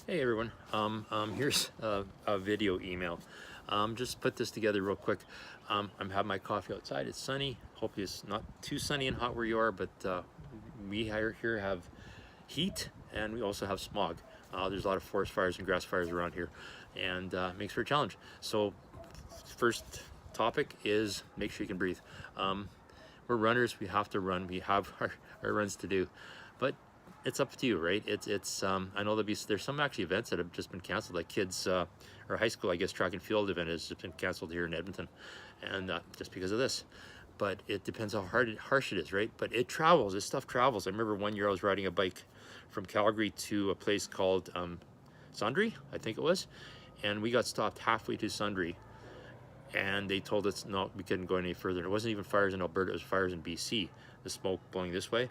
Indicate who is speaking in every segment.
Speaker 1: Hey everyone, here's a video email. Just put this together real quick. I'm having my coffee outside. It's sunny. Hopefully it's not too sunny and hot where you are, but we here have heat and we also have smog. There's a lot of forest fires and grass fires around here, and it makes for a challenge. So first topic is make sure you can breathe. We're runners. We have to run. We have our runs to do, but it's up to you, right? I know there's some actually events that have just been canceled, like kids or high school, I guess, track and field event has just been canceled here in Edmonton, and just because of this. But it depends how harsh it is, right? But it travels. This stuff travels. I remember one year I was riding a bike from Calgary to a place called Sundre, I think it was, and we got stopped halfway to Sundre, and they told us no, we couldn't go any further. It wasn't even fires in Alberta, it was fires in BC, the smoke blowing this way,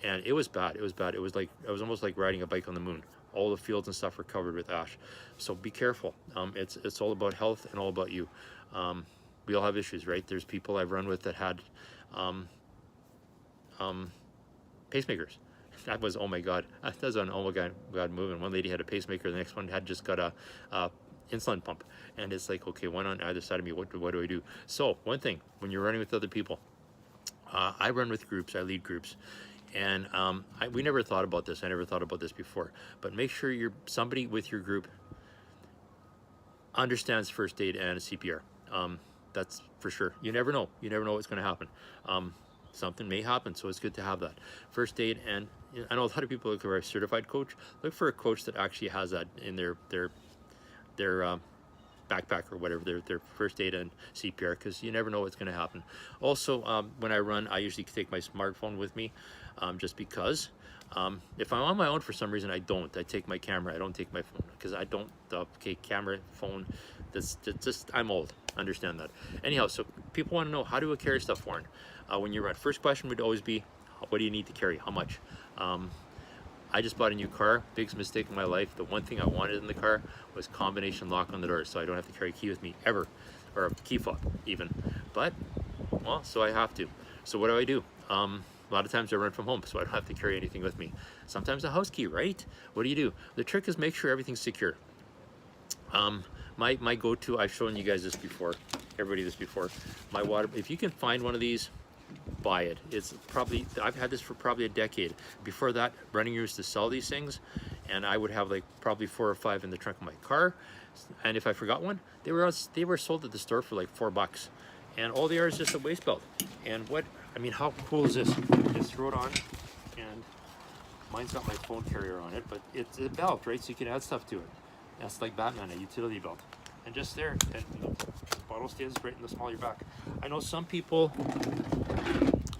Speaker 1: and it was bad. It was bad. It was almost like riding a bike on the moon. All the fields and stuff were covered with ash. So be careful. It's all about health and all about you. We all have issues, right? There's people I've run with that had pacemakers. That was, oh my God, that was an oh my God moving. One lady had a pacemaker, the next one had just got a insulin pump, and it's like, okay, one on either side of me, what do I do? So one thing, when you're running with other people, I run with groups, I lead groups, and we never thought about this. I never thought about this before, but make sure somebody with your group understands first aid and CPR. That's for sure. You never know what's going to happen. Something may happen, so it's good to have that first aid. And I know a lot of people look for a certified coach. Look for a coach that actually has that in their backpack or whatever, their first aid and CPR, because you never know what's going to happen. Also, when I run, I usually take my smartphone with me, just because. If I'm on my own for some reason, I take my camera. I don't take my phone, because I don't, okay, camera, phone, that's just, I'm old, understand that. Anyhow, so people want to know, how do I carry stuff, Warren, when you run? First question would always be, what do you need to carry? How much? I just bought a new car, biggest mistake in my life. The one thing I wanted in the car was combination lock on the door, so I don't have to carry a key with me ever, or a key fob even. But, well, so I have to. So what do? A lot of times I run from home, so I don't have to carry anything with me. Sometimes a house key, right? What do? The trick is make sure everything's secure. My go-to, I've shown you guys this before, everybody this before, my water, if you can find one of these, buy it. It's probably, I've had this for probably a decade. Before that, Running used to sell these things, and I would have like probably 4 or 5 in the trunk of my car, and if I forgot one, they were sold at the store for like $4, and all they are is just a waist belt. And how cool is this? Just throw it on, and mine's got my phone carrier on it, but it's a belt, right? So you can add stuff to it. That's like Batman, a utility belt. And just there, and the bottle stays right in the small of your back. I know some people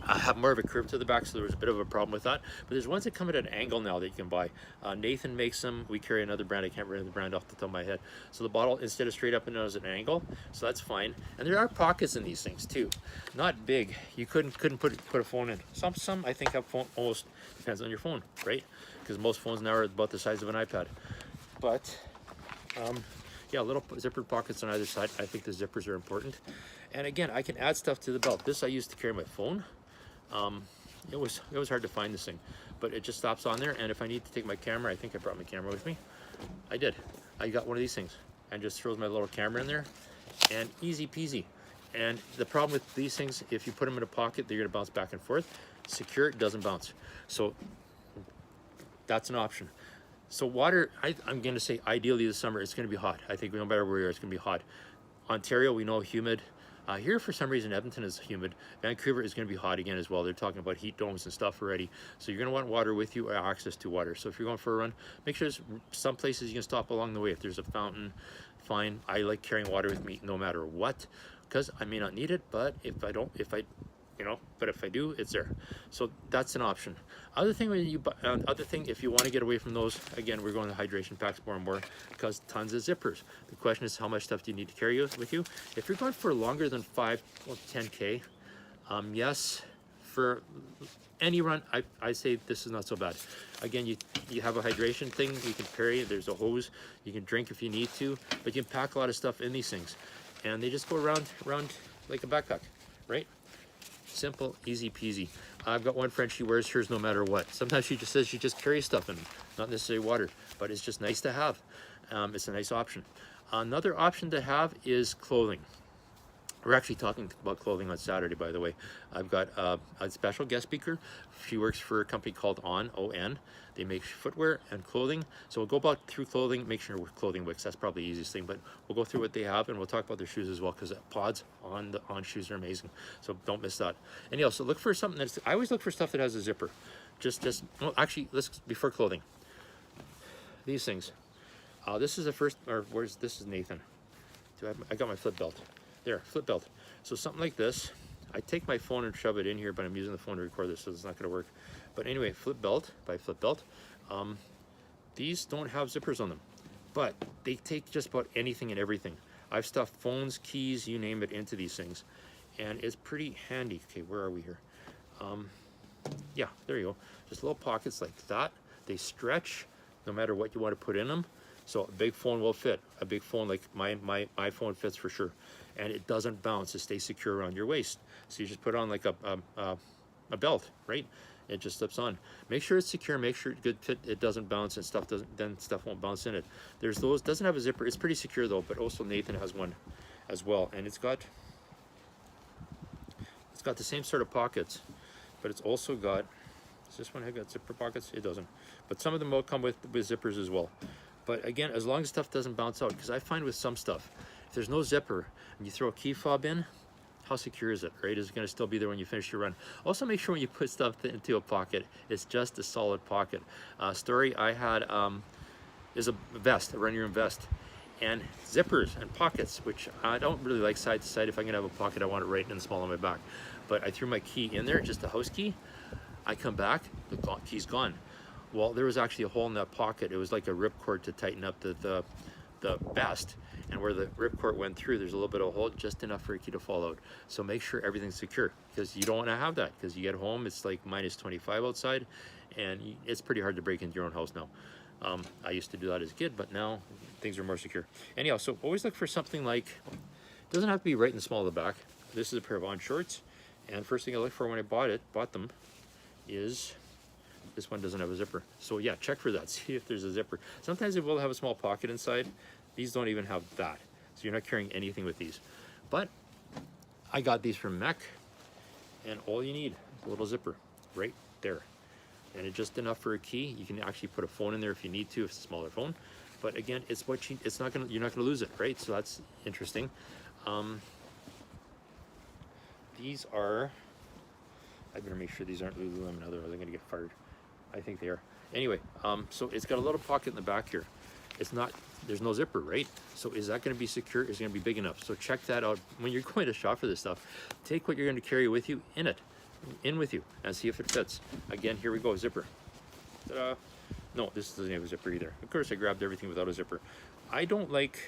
Speaker 1: have more of a curve to the back, so there was a bit of a problem with that. But there's ones that come at an angle now that you can buy. Nathan makes them. We carry another brand. I can't remember the brand off the top of my head. So the bottle, instead of straight up and down, is at an angle. So that's fine. And there are pockets in these things too. Not big. You couldn't put a phone in. Some I think have phone. Almost depends on your phone, right? Because most phones now are about the size of an iPad. But yeah, little zippered pockets on either side. I think the zippers are important. And again, I can add stuff to the belt. This I used to carry my phone. It was hard to find this thing, but it just stops on there. And if I need to take my camera, I think I brought my camera with me. I did. I got one of these things and just throws my little camera in there, and easy peasy. And the problem with these things, if you put them in a pocket, they're gonna bounce back and forth. Secure, it doesn't bounce. So that's an option. So water, I'm going to say ideally this summer, it's going to be hot. I think no matter where you are, it's going to be hot. Ontario, we know humid. Here, for some reason, Edmonton is humid. Vancouver is going to be hot again as well. They're talking about heat domes and stuff already. So you're going to want water with you or access to water. So if you're going for a run, make sure there's some places you can stop along the way. If there's a fountain, fine. I like carrying water with me no matter what, because I may not need it, but if I do, it's there. So that's an option. Other thing, if you want to get away from those, again, we're going to hydration packs more and more, because tons of zippers. The question is, how much stuff do you need to carry with you? If you're going for longer than 5 or 10K, yes, for any run, I say this is not so bad. Again, you have a hydration thing, you can carry, there's a hose, you can drink if you need to, but you can pack a lot of stuff in these things, and they just go around like a backpack, right? Simple, easy peasy. I've got one friend, she wears hers no matter what. Sometimes she just says she just carries stuff in them, not necessarily water, but it's just nice to have. It's a nice option. Another option to have is clothing. We're actually talking about clothing on Saturday, by the way. I've got a special guest speaker. She works for a company called On, O-N. They make footwear and clothing. So we'll go about through clothing, make sure we're clothing wicks. That's probably the easiest thing, but we'll go through what they have and we'll talk about their shoes as well, because pods on shoes are amazing. So don't miss that. Anyhow, so look for something that's, I always look for stuff that has a zipper. Well, actually, before clothing. These things. This is the first, or this is Nathan. I got my flip belt. There, flip belt. So something like this, I take my phone and shove it in here, but I'm using the phone to record this, so it's not gonna work. But anyway, flip belt, by flip belt. These don't have zippers on them, but they take just about anything and everything. I've stuffed phones, keys, you name it, into these things. And it's pretty handy. Okay, where are we here? Yeah, there you go. Just little pockets like that. They stretch no matter what you want to put in them. So a big phone will fit. A big phone like my iPhone fits for sure. And it doesn't bounce. It stays secure around your waist. So you just put on like a belt, right? It just slips on. Make sure it's secure. Make sure it's good fit. It doesn't bounce and stuff doesn't. Then stuff won't bounce in it. There's those. Doesn't have a zipper. It's pretty secure though. But also Nathan has one as well, and it's got the same sort of pockets, but it's also got. Does this one have got zipper pockets? It doesn't. But some of them will come with zippers as well. But again, as long as stuff doesn't bounce out, because I find with some stuff, if there's no zipper and you throw a key fob in, how secure is it, right? Is it going to still be there when you finish your run? Also, make sure when you put stuff into a pocket, it's just a solid pocket. Story I had is a vest, a Run Your Own vest, and zippers and pockets, which I don't really like side to side. If I'm going to have a pocket, I want it right in the small on my back. But I threw my key in there, just a house key. I come back, the key's gone. Well, there was actually a hole in that pocket. It was like a ripcord to tighten up the vest. And where the ripcord went through, there's a little bit of a hole, just enough for your key to fall out. So make sure everything's secure, because you don't want to have that, because you get home, it's like minus 25 outside, and it's pretty hard to break into your own house now. I used to do that as a kid, but now things are more secure. Anyhow, so always look for something like, it doesn't have to be right in the small of the back. This is a pair of On shorts, and first thing I looked for when I bought them is, this one doesn't have a zipper. So yeah, check for that, see if there's a zipper. Sometimes it will have a small pocket inside. These don't even have that. So you're not carrying anything with these. But I got these from MEC, and all you need is a little zipper right there. And it's just enough for a key. You can actually put a phone in there if you need to, if it's a smaller phone. But again, it's what you're not gonna lose it, right? So that's interesting. These are, I better make sure these aren't Lululemon, otherwise I'm gonna get fired. I think they are. Anyway, so it's got a little pocket in the back here. It's not, there's no zipper, right? So is that going to be secure? Is it going to be big enough? So check that out when you're going to shop for this stuff. Take what you're going to carry with you in with you, and see if it fits. Again, here we go, zipper. Ta-da. No, this doesn't have a zipper either. Of course, I grabbed everything without a zipper. I don't like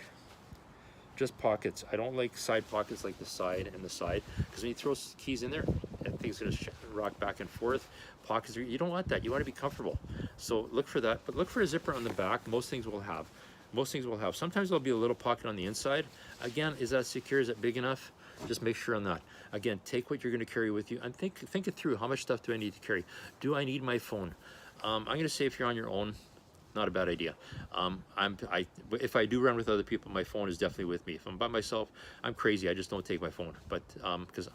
Speaker 1: just pockets. I don't like side pockets like the side and the side, because when you throw keys in there, that thing's going to rock back and forth. Pockets, you don't want that. You want to be comfortable. So look for that, but look for a zipper on the back. Most things will have. Sometimes there'll be a little pocket on the inside. Again, is that secure? Is it big enough? Just make sure on that. Again, take what you're going to carry with you and think it through. How much stuff do I need to carry? Do I need my phone? I'm going to say if you're on your own, not a bad idea. If I do run with other people, my phone is definitely with me. If I'm by myself, I'm crazy. I just don't take my phone. But because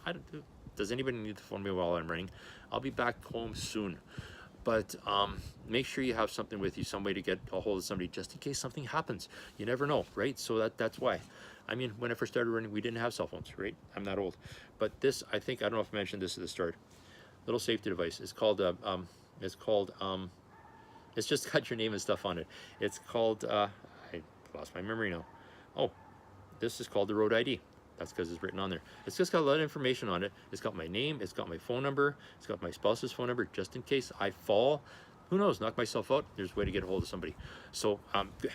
Speaker 1: does anybody need to phone me while I'm running? I'll be back home soon. But make sure you have something with you, some way to get a hold of somebody, just in case something happens. You never know, right? So that's why. I mean, when I first started running, we didn't have cell phones, right? I'm not old. But this, I don't know if I mentioned this at the start. Little safety device. It's called it's just got your name and stuff on it. It's called, I lost my memory now. Oh, this is called the Road ID. That's because it's written on there. It's just got a lot of information on it. It's got my name, it's got my phone number, it's got my spouse's phone number, just in case I fall. Who knows, knock myself out, there's a way to get a hold of somebody. So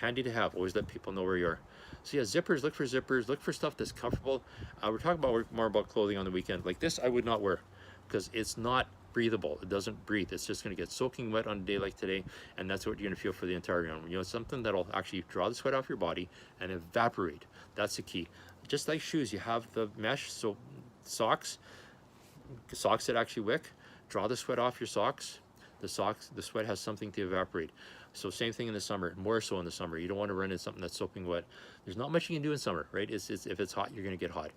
Speaker 1: handy to have, always let people know where you are. So yeah, zippers, look for stuff that's comfortable. We're talking more about clothing on the weekend. Like this, I would not wear, because it's not breathable. It doesn't breathe. It's just going to get soaking wet on a day like today, and that's what you're going to feel for the entire run. You know, something that'll actually draw the sweat off your body and evaporate. That's the key. Just like shoes, you have the mesh, so socks, socks that actually wick, draw the sweat off your socks. The sweat has something to evaporate. So same thing in the summer, more so in the summer. You don't want to run in something that's soaking wet. There's not much you can do in summer, right? If it's hot, you're going to get hot.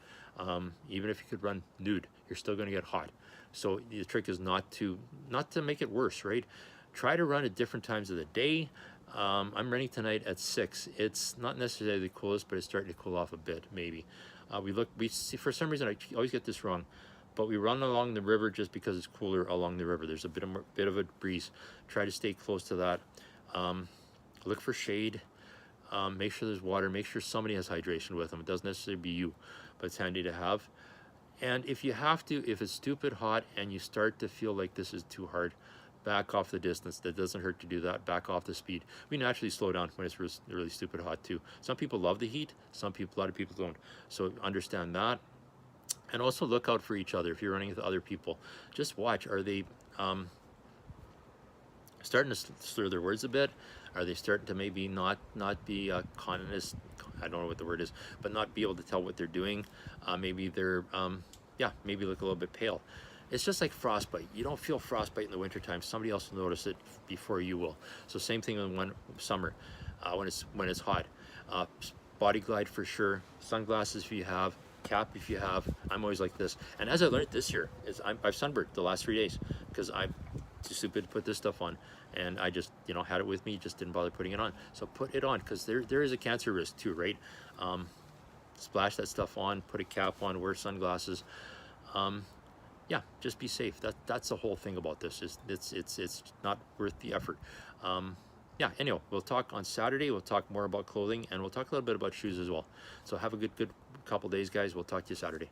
Speaker 1: Even if you could run nude, you're still going to get hot. So the trick is not to make it worse, right? Try to run at different times of the day. I'm running tonight at 6. It's not necessarily the coolest, but it's starting to cool off a bit, maybe. We see, for some reason, I always get this wrong, but we run along the river just because it's cooler along the river. There's a bit of a breeze. Try to stay close to that. Look for shade. Make sure there's water. Make sure somebody has hydration with them. It doesn't necessarily be you, but it's handy to have. And if you have to, if it's stupid hot and you start to feel like this is too hard, back off the distance. That doesn't hurt to do that. Back off the speed. We naturally slow down when it's really stupid hot too. Some people love the heat. A lot of people don't. So understand that. And also look out for each other. If you're running with other people, just watch. Are they starting to slur their words a bit? Are they starting to maybe not be honest? I don't know what the word is, but not be able to tell what they're doing. Maybe they're maybe look a little bit pale. It's just like frostbite. You don't feel frostbite in the wintertime. Somebody else will notice it before you will. So same thing in summer, when it's hot. Body glide for sure. Sunglasses if you have. Cap if you have. I'm always like this. And as I learned this year, I've sunburned the last 3 days because I'm too stupid to put this stuff on, and I just had it with me, just didn't bother putting it on. So put it on, because there is a cancer risk too, right? Splash that stuff on, put a cap on, wear sunglasses. Yeah, just be safe. That's the whole thing about this. It's not worth the effort. Yeah, anyway, we'll talk on Saturday. We'll talk more about clothing, and we'll talk a little bit about shoes as well. So have a good couple days, guys. We'll talk to you Saturday.